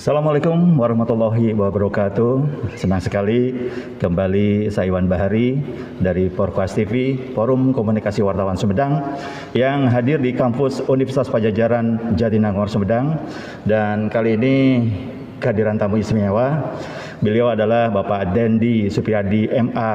Assalamualaikum warahmatullahi wabarakatuh. Senang sekali kembali saya Iwan Bahari dari Porkuas TV, Forum Komunikasi Wartawan Sumedang yang hadir di kampus Universitas Padjadjaran Jatinangor Sumedang. Dan kali ini kehadiran tamu istimewa. Beliau adalah Bapak Dendi Supiyadi MA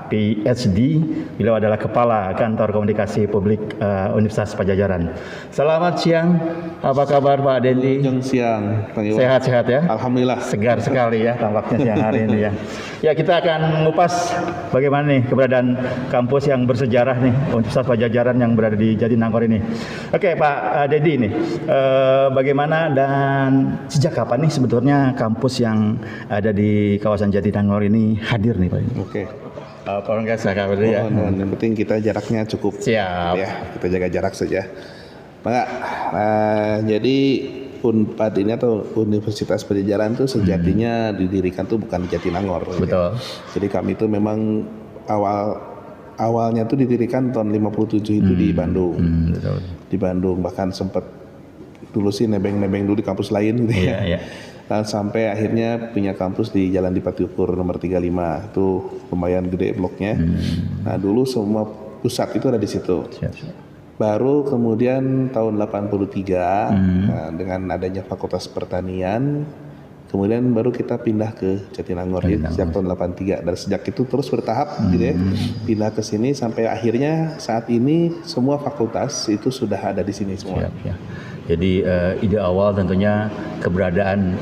PhD. Beliau adalah Kepala Kantor Komunikasi Publik Universitas Padjadjaran. Selamat siang. Apa kabar Pak Dendi? Siang. Sehat-sehat ya? Alhamdulillah. Segar sekali ya tampaknya siang hari ini ya. Ya, kita akan mengupas bagaimana nih keberadaan kampus yang bersejarah nih Universitas Padjadjaran yang berada di Jatinangor ini. Oke Pak Dendi nih, bagaimana dan sejak kapan nih sebetulnya kampus yang ada di kawasan Jatinangor ini hadir nih Pak? Oke. Kalau nggak saya kabar ya. Yang penting kita jaraknya cukup. Siap. Ya, kita jaga jarak saja. Pak, jadi Unpad ini atau Universitas Padjadjaran itu sejatinya didirikan tuh bukan di Jatinangor. Betul. Ya. Jadi kami itu memang awalnya tuh didirikan tahun 57 itu di Bandung. Betul. Di Bandung, bahkan sempat dulu sih nebeng-nebeng dulu di kampus lain gitu ya. Iya. Dan sampai akhirnya punya kampus di Jalan Dipati Ukur nomor 35. Itu lumayan gede bloknya. Nah, dulu semua pusat itu ada di situ. Siap. Baru kemudian tahun 83 nah, dengan adanya Fakultas Pertanian, kemudian baru kita pindah ke Jatinangor ya, sejak tahun 83. Dan sejak itu terus bertahap gitu ya, pindah ke sini sampai akhirnya saat ini semua fakultas itu sudah ada di sini semua. Siap, ya. Jadi ide awal tentunya keberadaan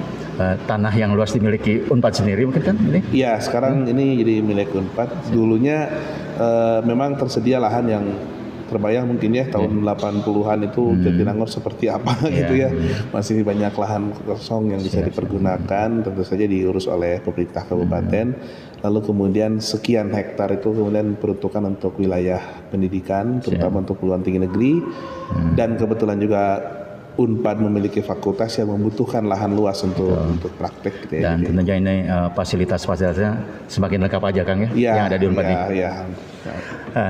tanah yang luas dimiliki Unpad sendiri mungkin kan ini? Iya, sekarang ini jadi milik Unpad. Dulunya memang tersedia lahan yang terbayang mungkin ya tahun 80-an itu Jatinangor seperti apa gitu ya. Masih banyak lahan kosong yang bisa dipergunakan, tentu saja diurus oleh pemerintah kabupaten. Lalu kemudian sekian hektar itu kemudian peruntukan untuk wilayah pendidikan, terutama untuk perguruan tinggi negeri. Dan kebetulan juga Unpad memiliki fakultas yang membutuhkan lahan luas untuk praktek gitu ya. Dan tentunya ini fasilitasnya semakin lengkap aja Kang ya, yang ada di Unpad ini. Iya.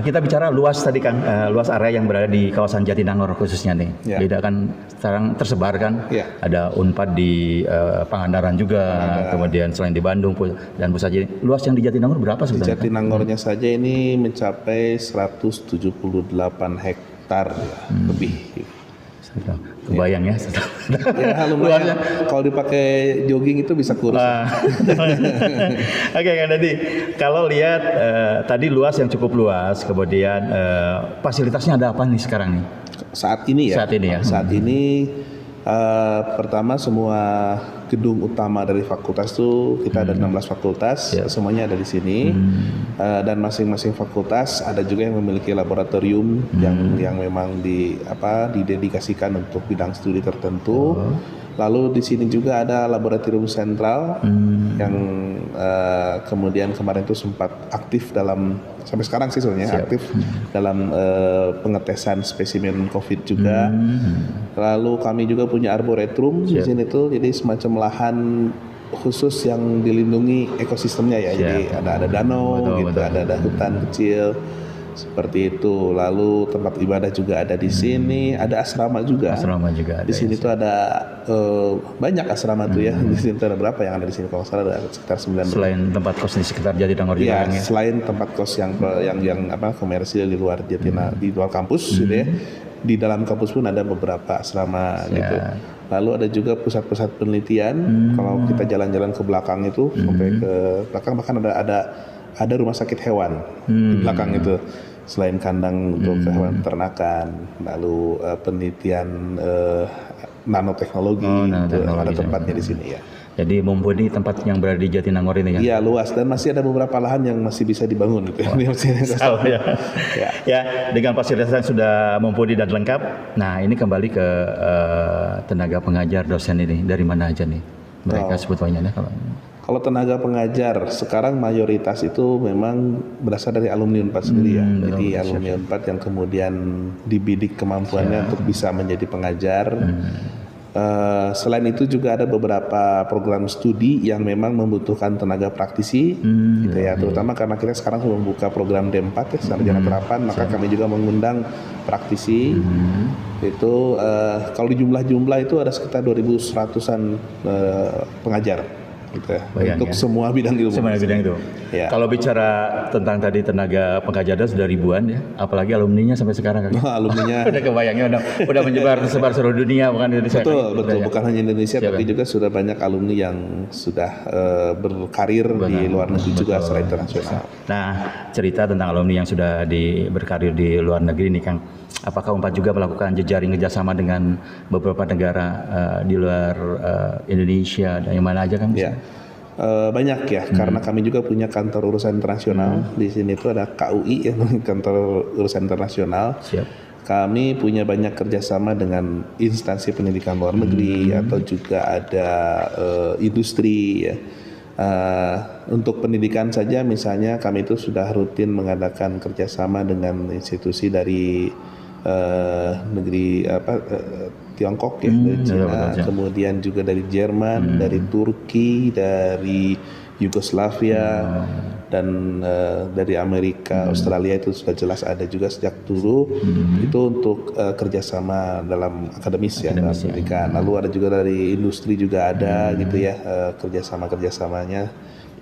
Kita bicara luas tadi Kang, luas area yang berada di kawasan Jatinangor khususnya nih. Beda kan sekarang tersebar kan, ada Unpad di Pangandaran juga, kemudian selain di Bandung dan pusat. Luas yang di Jatinangor berapa sebenarnya? Di Jatinangornya saja ini mencapai 178 hektar lebih. Kebayang ya. Ya lumayan. Kalau dipakai jogging itu bisa kurus. Oke Kang Dendi, kalau lihat tadi luas yang cukup luas, kemudian fasilitasnya ada apa nih sekarang nih? Saat ini ya. Saat ini pertama semua gedung utama dari fakultas itu kita ada 16 fakultas, semuanya ada di sini. Dan masing-masing fakultas ada juga yang memiliki laboratorium yang memang didedikasikan untuk bidang studi tertentu. Lalu di sini juga ada laboratorium sentral yang kemudian kemarin itu sempat aktif dalam sampai sekarang sih sebenarnya aktif dalam pengetesan spesimen COVID juga. Lalu kami juga punya arboretum di sini tuh, jadi semacam lahan khusus yang dilindungi ekosistemnya ya. Jadi ada danau gitu, ada hutan kecil. Seperti itu. Lalu tempat ibadah juga ada di sini, ada asrama juga. Di sini tuh ada banyak asrama tuh ya. Di sini tuh ada berapa yang ada di sini? Kalau salah ada sekitar 9. Selain tempat kos di sekitar Jatinangor juga ya. Selain tempat kos yang komersil di luar di luar kampus gitu ya. Di dalam kampus pun ada beberapa asrama gitu. Lalu ada juga pusat-pusat penelitian. Kalau kita jalan-jalan ke belakang itu sampai ke belakang bahkan ada rumah sakit hewan di belakang itu, selain kandang untuk hewan peternakan, lalu penelitian nanoteknologi, ada tempatnya di sini ya. Jadi mumpuni tempat yang berada di Jatinangor ini kan? Iya luas, dan masih ada beberapa lahan yang masih bisa dibangun gitu. Ya, dengan fasilitas yang sudah mumpuni dan lengkap. Nah ini kembali ke tenaga pengajar dosen ini, dari mana aja nih mereka sebetulnya? Kalau tenaga pengajar sekarang mayoritas itu memang berasal dari alumni Unpad sendiri ya. Jadi alumni Unpad yang kemudian dibidik kemampuannya untuk bisa menjadi pengajar. Selain itu juga ada beberapa program studi yang memang membutuhkan tenaga praktisi, gitu ya. Terutama karena kita sekarang sudah membuka program D4 ya, sarjana terapan, maka kami juga mengundang praktisi. Itu kalau di jumlah-jumlah itu ada sekitar 2.100-an pengajar. Gitu ya, untuk semua bidang ilmu. Semua bidang itu. Ya. Kalau bicara tentang tadi tenaga pengajar sudah ribuan ya, apalagi alumninya sampai sekarang kan. Alumninya udah kebayangnya udah sebar seluruh dunia, bukan Indonesia. Betul, bukan hanya Indonesia, tapi juga sudah banyak alumni yang sudah berkarir di luar negeri juga secara internasional. Nah, cerita tentang alumni yang sudah berkarir di luar negeri ini Kang, apakah Unpad juga melakukan jejaring kerjasama dengan beberapa negara di luar Indonesia dan yang mana aja Kang? Ya. Banyak ya, karena kami juga punya kantor urusan internasional. Di sini itu ada KUI ya, kantor urusan internasional. Siap. Kami punya banyak kerjasama dengan instansi pendidikan luar negeri atau juga ada industri ya. Untuk pendidikan saja misalnya kami itu sudah rutin mengadakan kerjasama dengan institusi dari negeri Tiongkok ya, dari Cina, kemudian juga dari Jerman, dari Turki, dari Yugoslavia, dan dari Amerika, Australia itu sudah jelas ada juga sejak dulu. Itu untuk kerjasama dalam akademis ya, dalam pendidikan. Lalu ada juga dari industri juga ada gitu ya, kerjasamanya.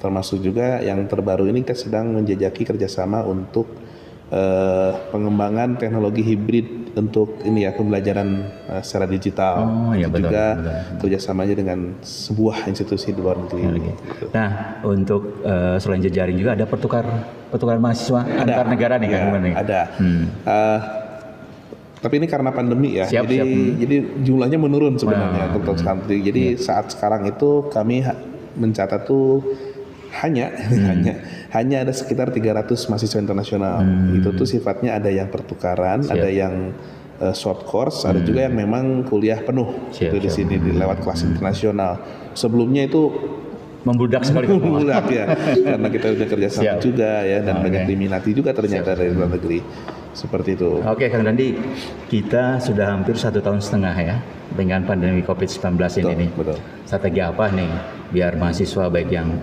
Termasuk juga yang terbaru ini kita sedang menjajaki kerjasama untuk pengembangan teknologi hibrid untuk ini ya, pembelajaran secara digital. Juga kerjasamanya dengan sebuah institusi di luar negeri. Nah, untuk selain jejaring juga ada pertukaran mahasiswa antar negara nih kan? Ada. Tapi ini karena pandemi ya, jadi jumlahnya menurun sebenarnya untuk santri. Jadi saat sekarang itu kami mencatat tuh hanya ada sekitar 300 mahasiswa internasional. Itu tuh sifatnya ada yang pertukaran, ada yang short course, ada juga yang memang kuliah penuh itu di sini lewat kelas internasional. Sebelumnya itu membludak sekali. Membludak ya, karena kita udah kerjasama juga ya, dan banyak diminati juga ternyata dari luar negeri. Seperti itu. Oke Kang Dandi, kita sudah hampir 1,5 tahun ya dengan pandemi COVID-19 ini nih. Betul. Strategi apa nih biar mahasiswa baik yang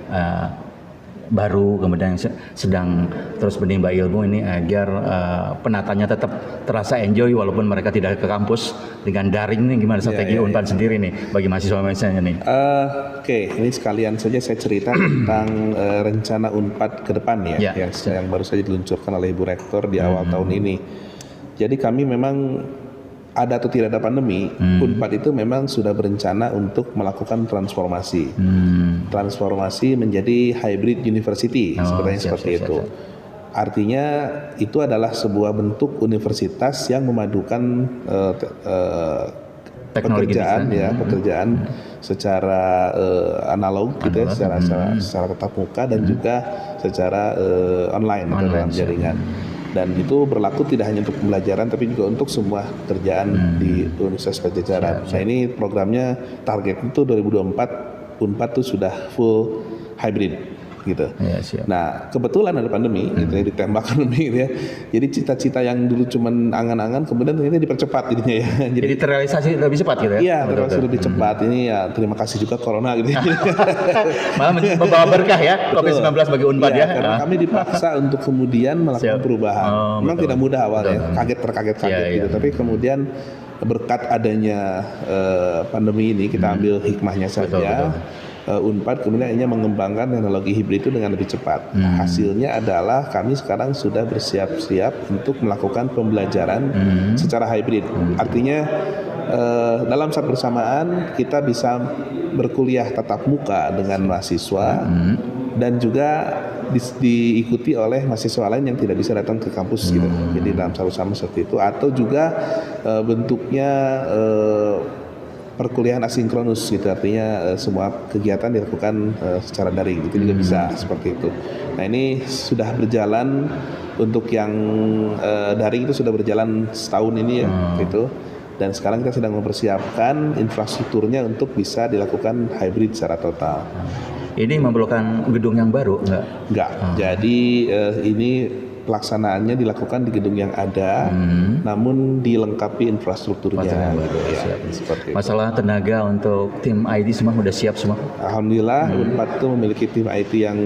baru kemudian sedang terus menimba ilmu ini agar penatanya tetap terasa enjoy walaupun mereka tidak ke kampus dengan daring nih, gimana strategi Unpad sendiri nih bagi mahasiswa-mahasiswanya nih? Oke, ini sekalian saja saya cerita tentang rencana Unpad ke depan ya, yang baru saja diluncurkan oleh Ibu Rektor di awal tahun ini. Jadi kami memang ada atau tidak ada pandemi, Unpad itu memang sudah berencana untuk melakukan transformasi. Transformasi menjadi hybrid university, seperti itu. Artinya itu adalah sebuah bentuk universitas yang memadukan pekerjaan secara analog gitu ya, secara tatap muka dan juga secara online atau dalam jaringan. Dan itu berlaku tidak hanya untuk pembelajaran tapi juga untuk semua kerjaan di Universitas Pajajaran. Nah ini programnya target itu 2024 Unpad itu sudah full hybrid gitu. Nah kebetulan ada pandemi gitu ya, ditembak pandemi gitu ya. Jadi cita-cita yang dulu cuman angan-angan kemudian ternyata dipercepat jadinya ya. Jadi terrealisasi lebih cepat gitu ya? Iya, terrealisasi lebih cepat. Ini ya terima kasih juga Corona gitu ya. Malah membawa berkah ya COVID-19 bagi Unpad ya. Karena kami dipaksa untuk kemudian melakukan perubahan. Memang tidak mudah awalnya, kaget gitu. Tapi kemudian berkat adanya pandemi ini kita ambil hikmahnya saja. Unpad kemudian hanya mengembangkan teknologi hibrid itu dengan lebih cepat. Hasilnya adalah kami sekarang sudah bersiap-siap untuk melakukan pembelajaran secara hibrid. Artinya dalam saat bersamaan kita bisa berkuliah tatap muka dengan mahasiswa dan juga diikuti oleh mahasiswa lain yang tidak bisa datang ke kampus gitu. Jadi dalam sama-sama seperti itu, atau juga bentuknya perkuliahan asinkronus gitu, artinya semua kegiatan dilakukan secara daring, itu juga bisa seperti itu. Nah ini sudah berjalan, untuk yang daring itu sudah berjalan setahun ini ya gitu, dan sekarang kita sedang mempersiapkan infrastrukturnya untuk bisa dilakukan hybrid secara total. Ini memerlukan gedung yang baru enggak? Jadi ini pelaksanaannya dilakukan di gedung yang ada, namun dilengkapi infrastrukturnya. Gitu, ya, seperti masalah tenaga untuk tim IT semua udah siap semua? Alhamdulillah Unpad itu memiliki tim IT yang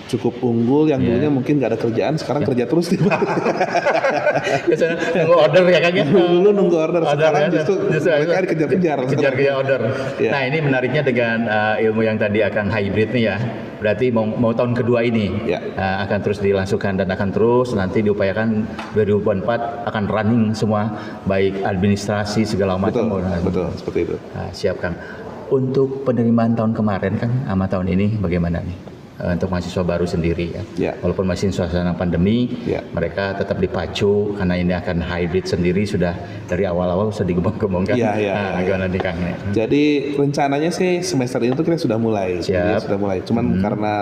cukup unggul, yang dulunya mungkin nggak ada kerjaan, sekarang kerja terus. Biasanya nunggu order ya kan ya? Dulu nunggu order, sekarang justru mereka dikejar-kejar. Kejar-kejar order. Nah ini menariknya dengan ilmu yang tadi akan hybrid nih ya. Berarti mau tahun kedua ini akan terus dilangsungkan dan akan terus nanti diupayakan 2024 akan running semua, baik administrasi segala macam. Betul, seperti itu. Nah, siap Kang. Untuk penerimaan tahun kemarin kan sama tahun ini bagaimana nih? Untuk mahasiswa baru sendiri ya. Walaupun masih suasana pandemi, mereka tetap dipacu karena ini akan hybrid sendiri, sudah dari awal-awal sudah digembong-gembongkan. Gimana nih Kang? Jadi rencananya sih semester ini tuh kita sudah mulai. Cuman karena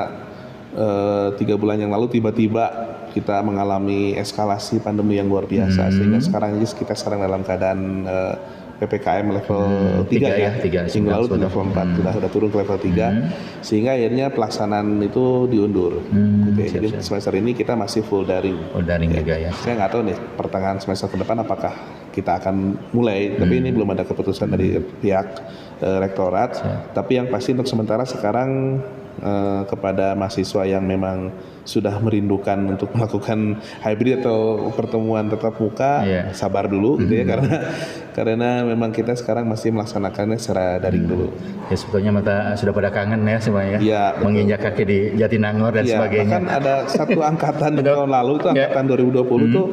3 bulan yang lalu tiba-tiba kita mengalami eskalasi pandemi yang luar biasa, sehingga kita sekarang dalam keadaan PPKM level 3 ya. Minggu lalu di level 4 sudah turun ke level 3, sehingga akhirnya pelaksanaan itu diundur. Jadi semester ini kita masih full daring. Juga ya. Saya nggak tahu nih pertengahan semester ke depan apakah kita akan mulai, tapi ini belum ada keputusan dari pihak rektorat. Tapi yang pasti untuk sementara sekarang kepada mahasiswa yang memang sudah merindukan untuk melakukan hybrid atau pertemuan tatap muka, sabar dulu gitu ya, karena memang kita sekarang masih melaksanakannya secara daring dulu. Ya sebetulnya sudah pada kangen ya semuanya. Menginjak kaki di Jatinangor dan sebagainya. Bahkan ada satu angkatan tahun lalu itu angkatan 2020 tuh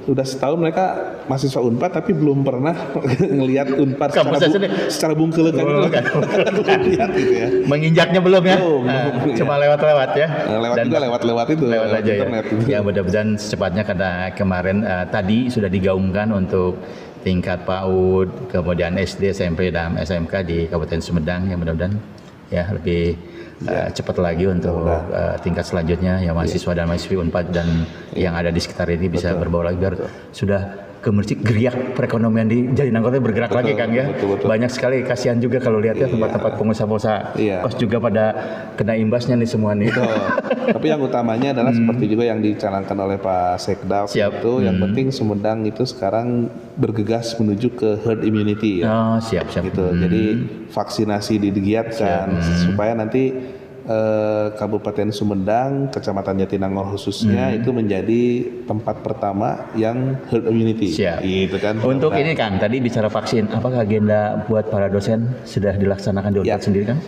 sudah setahun mereka mahasiswa Unpad tapi belum pernah ngelihat Unpad secara bungkelekan lihat gitu ya. Menginjaknya belum ya? Cuma lewat-lewat ya. Lewat itu lewat aja internet. Ya mudah-mudahan secepatnya, karena kemarin tadi sudah digaungkan untuk tingkat PAUD, kemudian SD, SMP dan SMK di Kabupaten Sumedang, yang mudah-mudahan ya lebih cepat lagi untuk tingkat selanjutnya ya, mahasiswa dan mahasiswi Unpad dan yang ada di sekitar ini bisa berbaur lagi, biar sudah gemercik geriak perekonomian di Jatinangor bergerak lagi Kang ya. Banyak sekali, kasihan juga kalau lihat ya tempat-tempat pengusaha-pengusaha kos juga pada kena imbasnya nih semua nih. Tapi yang utamanya adalah seperti juga yang dicanangkan oleh Pak Sekda itu, yang penting Sumedang itu sekarang bergegas menuju ke herd immunity ya. Siap. Gitu. Jadi vaksinasi digiatkan supaya nanti Kabupaten Sumedang, Kecamatan Jatinangor khususnya itu menjadi tempat pertama yang herd immunity. Gitu kan. Untuk ini kan tadi bicara vaksin, apakah agenda buat para dosen sudah dilaksanakan di Unpad sendiri kan?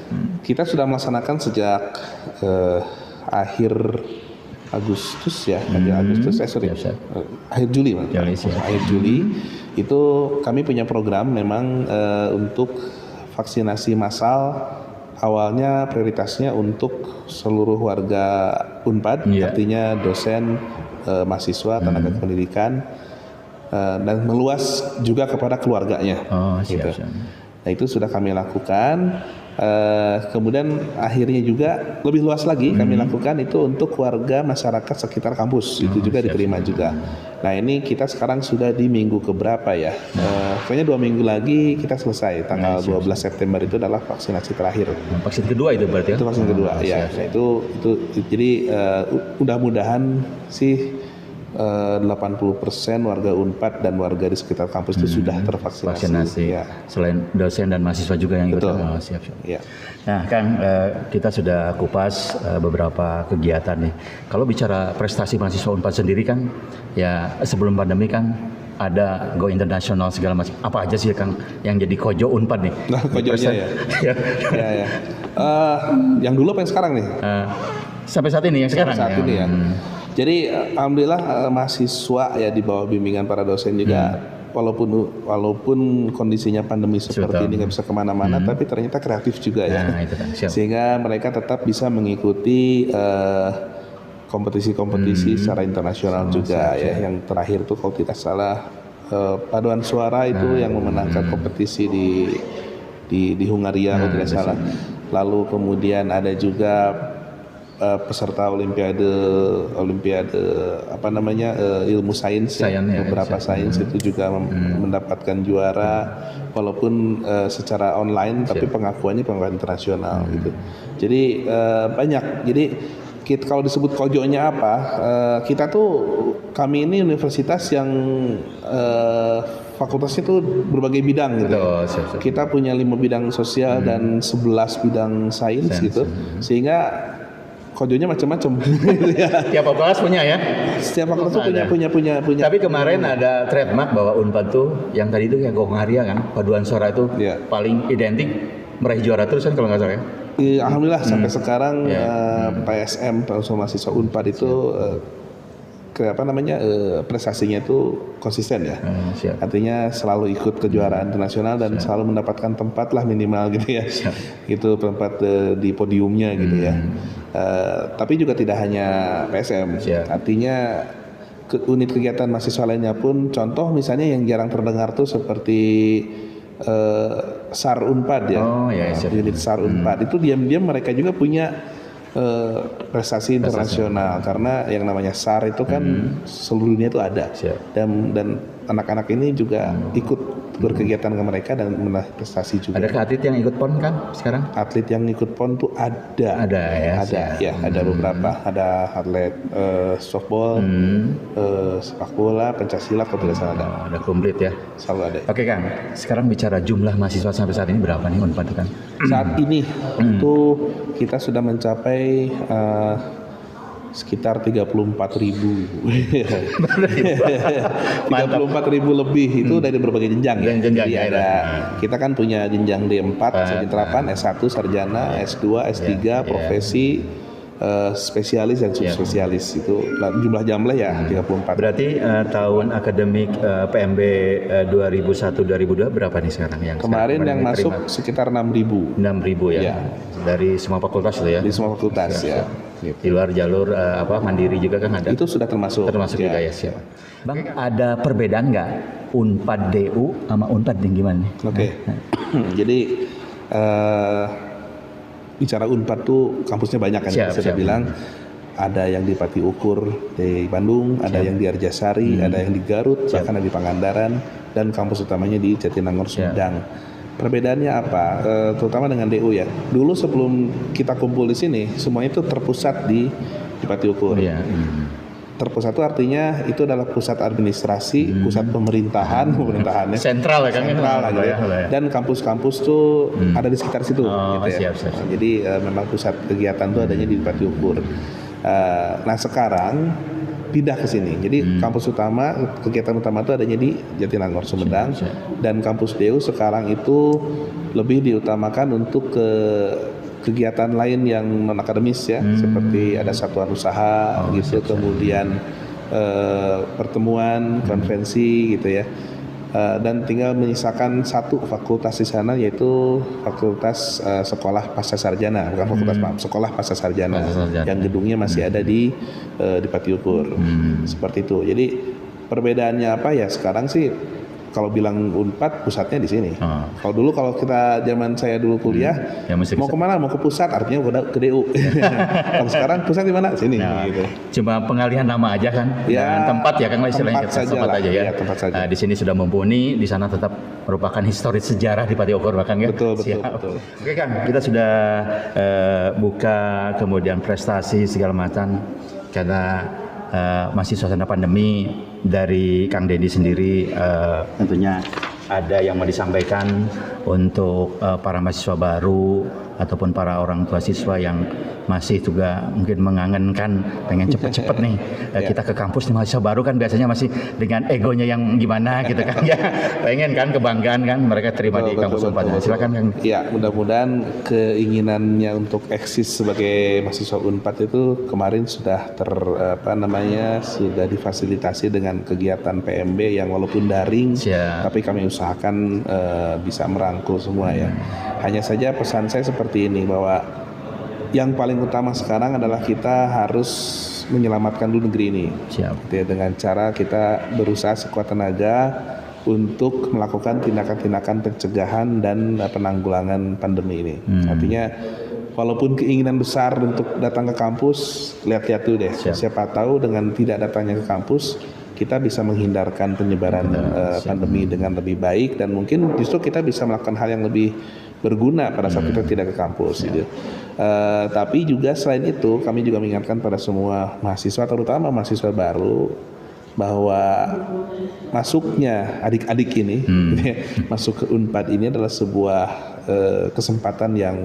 Kita sudah melaksanakan sejak akhir Agustus ya, akhir Juli, akhir Juli itu kami punya program memang untuk vaksinasi massal. Awalnya prioritasnya untuk seluruh warga Unpad, artinya dosen, mahasiswa, tenaga pendidikan, dan meluas juga kepada keluarganya. Gitu. Nah itu sudah kami lakukan. Kemudian akhirnya juga lebih luas lagi kami lakukan itu untuk warga masyarakat sekitar kampus, itu juga diterima juga. Nah ini kita sekarang sudah di minggu keberapa ya, kayaknya 2 minggu lagi kita selesai, tanggal 12 September itu adalah vaksinasi terakhir. Vaksin kedua itu berarti ya? Itu vaksin kedua ya. Nah, itu jadi mudah-mudahan sih 80% warga Unpad dan warga di sekitar kampus itu sudah tervaksinasi. Selain dosen dan mahasiswa juga yang ikut. Siap. Nah Kang, kita sudah kupas beberapa kegiatan nih. Kalau bicara prestasi mahasiswa Unpad sendiri kan, ya sebelum pandemi kan ada go internasional segala macam. Apa aja sih Kang yang jadi kojo Unpad nih? Kojonya ya. Yang dulu apa yang sekarang nih? Sampai saat ini yang sekarang. Saat ini ya. Jadi alhamdulillah mahasiswa ya di bawah bimbingan para dosen juga, walaupun kondisinya pandemi seperti ini nggak bisa kemana-mana, tapi ternyata kreatif juga ya. Sehingga mereka tetap bisa mengikuti kompetisi-kompetisi secara internasional juga ya. Yang terakhir tuh kalau tidak salah paduan suara itu yang memenangkan kompetisi di Hungaria kalau tidak salah. Lalu kemudian ada juga peserta olimpiade ilmu sains beberapa sains itu juga mendapatkan juara, walaupun secara online tapi pengakuan internasional gitu. Jadi banyak. Jadi kalau disebut kojonya apa, kami ini universitas yang fakultasnya tuh berbagai bidang gitu. Siap. Kita punya 5 bidang sosial dan 11 bidang sains gitu. Sehingga kojonya macam-macam. Tiap fakultas punya ya. Setiap fakultas tuh punya. Tapi kemarin ada trademark bahwa Unpad tuh yang tadi itu kayak Gongaria kan, paduan suara itu paling identik, meraih juara terus kan kalau nggak salah ya. Alhamdulillah sampai sekarang PSM mahasiswa Unpad itu prestasinya itu konsisten ya. Artinya selalu ikut kejuaraan internasional dan selalu mendapatkan tempat lah minimal gitu ya. Itu tempat di podiumnya gitu ya. Tapi juga tidak hanya PSM. Artinya unit kegiatan mahasiswa lainnya pun, contoh misalnya yang jarang terdengar tuh seperti SAR Unpad ya. Unit SAR Unpad itu diam-diam mereka juga punya prestasi internasional karena yang namanya SAR itu kan seluruh dunia itu ada. Dan anak-anak ini juga ikut berkegiatan ke mereka dan meraih prestasi juga. Ada atlet yang ikut PON kan sekarang? Atlet yang ikut PON tuh ada. Ada beberapa. Ada atlet softball, sepak bola, pencaksilat kalau tidak salah ada komplit ya. Selalu ada. Oke Kang, sekarang bicara jumlah mahasiswa sampai saat ini berapa nih Unpad kan? Saat ini itu kita sudah mencapai sekitar 34.000 lebih itu dari berbagai jenjang ya. Jadi ada kita kan punya jenjang D4 sarjana terapan, S1 sarjana, S2, S3 profesi, spesialis dan subspesialis. Itu jumlah jamnya ya 34. Berarti tahun akademik PMB 2001-2002 berapa nih sekarang yang kemarin yang masuk sekitar 6.000 ya. Dari semua fakultas itu ya. Di semua fakultas ya. Di luar jalur mandiri juga kan ada. Itu sudah termasuk juga ya. Siap. Bang, ada perbedaan nggak Unpad DU sama Unpad yang gimana nih? Oke. Jadi bicara Unpad tuh kampusnya banyak kan. Saya bilang ada yang di Pati Ukur di Bandung, ada yang di Arjasari, ada yang di Garut, bahkan ada di Pangandaran, dan kampus utamanya di Jatinangor Sumedang. Perbedaannya apa? Terutama dengan DU ya. Dulu sebelum kita kumpul di sini, semuanya itu terpusat di Pati Ukur. Terpusat itu artinya itu adalah pusat administrasi, pusat pemerintahannya. Sentral ya kan? Sentral gitu ya. Dan kampus-kampus tuh ada di sekitar situ. Gitu ya. Siap. Jadi memang pusat kegiatan tuh adanya di Pati Ukur. Nah sekarang pindah ke sini. Jadi kampus utama, kegiatan utama itu adanya di Jatinangor Sumedang, dan kampus DU sekarang itu lebih diutamakan untuk kegiatan lain yang non akademis ya, seperti ada satuan usaha gitu, kemudian pertemuan, konferensi gitu ya. Dan tinggal menyisakan satu fakultas di sana, yaitu fakultas sekolah pasca sarjana, bukan fakultas sekolah pasca sarjana, yang gedungnya masih ada di Pati Ukur. Seperti itu. Jadi perbedaannya apa ya? Sekarang sih kalau bilang Unpad pusatnya di sini. Kalau kita zaman saya dulu kuliah, mau kemana? Mau ke pusat, artinya ke DU. Kalau sekarang pusat di mana? Sini. Gitu. Cuma pengalihan nama aja kan, dan tempat ya kan istilahnya tempat aja ya. Tempat saja. Di sini sudah mumpuni, di sana tetap merupakan historis sejarah di Pati Ukur bahkan ya. Betul. Oke Kang, kita sudah buka kemudian prestasi segala macam karena masih suasana pandemi. Dari Kang Deddy sendiri tentunya ada yang mau disampaikan untuk para mahasiswa baru ataupun para orang tua siswa yang masih juga mungkin mengangenkan pengen cepet-cepet nih kita ke kampus nih. Mahasiswa baru kan biasanya masih dengan egonya yang gimana gitu kan ya, pengen kan kebanggaan kan mereka terima di kampus Unpad. Silakan Kang. Ya, mudah-mudahan keinginannya untuk eksis sebagai mahasiswa Unpad itu kemarin sudah sudah difasilitasi dengan kegiatan PMB yang walaupun daring, tapi kami usahakan bisa merangkul semua ya. Hanya saja pesan saya seperti ini, bahwa yang paling utama sekarang adalah kita harus menyelamatkan dulu negeri ini. Dengan cara kita berusaha sekuat tenaga untuk melakukan tindakan-tindakan pencegahan dan penanggulangan pandemi ini. Artinya walaupun keinginan besar untuk datang ke kampus, lihat-lihat dulu deh. Siapa tahu dengan tidak datangnya ke kampus, kita bisa menghindarkan penyebaran pandemi dengan lebih baik, dan mungkin justru kita bisa melakukan hal yang lebih berguna pada saat kita tidak ke kampus gitu. Tapi juga selain itu kami juga mengingatkan pada semua mahasiswa, terutama mahasiswa baru, bahwa masuknya adik-adik ini masuk ke Unpad ini adalah sebuah kesempatan yang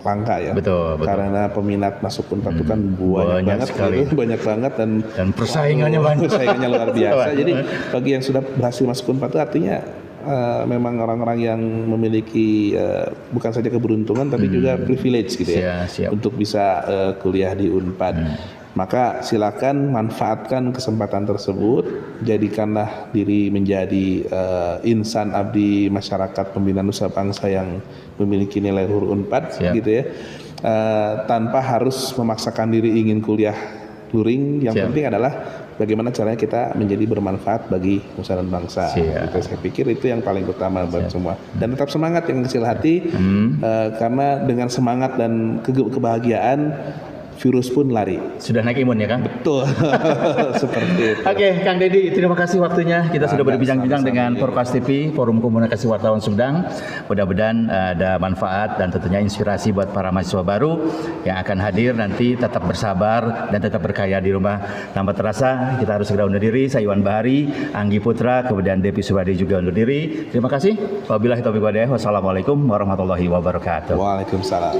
langka ya. Betul. Karena peminat masuk Unpad itu kan banyak banget dan persaingannya banyak. Persaingannya luar biasa. Jadi bagi yang sudah berhasil masuk Unpad itu artinya memang orang-orang yang memiliki bukan saja keberuntungan tapi juga privilege gitu ya, untuk bisa kuliah di Unpad. Maka silakan manfaatkan kesempatan tersebut, jadikanlah diri menjadi insan abdi masyarakat pembina nusa bangsa yang memiliki nilai luhur Unpad gitu ya, tanpa harus memaksakan diri ingin kuliah luring. Yang penting adalah bagaimana caranya kita menjadi bermanfaat bagi nusa dan bangsa. Gitu. Saya pikir itu yang paling utama buat semua. Dan tetap semangat yang kecil hati, karena dengan semangat dan kebahagiaan virus pun lari. Sudah naik imun ya Kang? Betul. Seperti itu. Oke, Kang Dedi, terima kasih waktunya. Kita sudah berbincang-bincang dengan Porquas TV, Forum Komunikasi Wartawan Sumedang. Mudah-mudahan ada manfaat dan tentunya inspirasi buat para mahasiswa baru yang akan hadir nanti. Tetap bersabar dan tetap berkarya di rumah. Tanpa terasa, kita harus segera undur diri. Saya Iwan Bahari, Anggi Putra, kemudian Devi Subadi juga undur diri. Terima kasih. Wabillahi taufiq wal hidayah. Wassalamualaikum warahmatullahi wabarakatuh. Waalaikumsalam.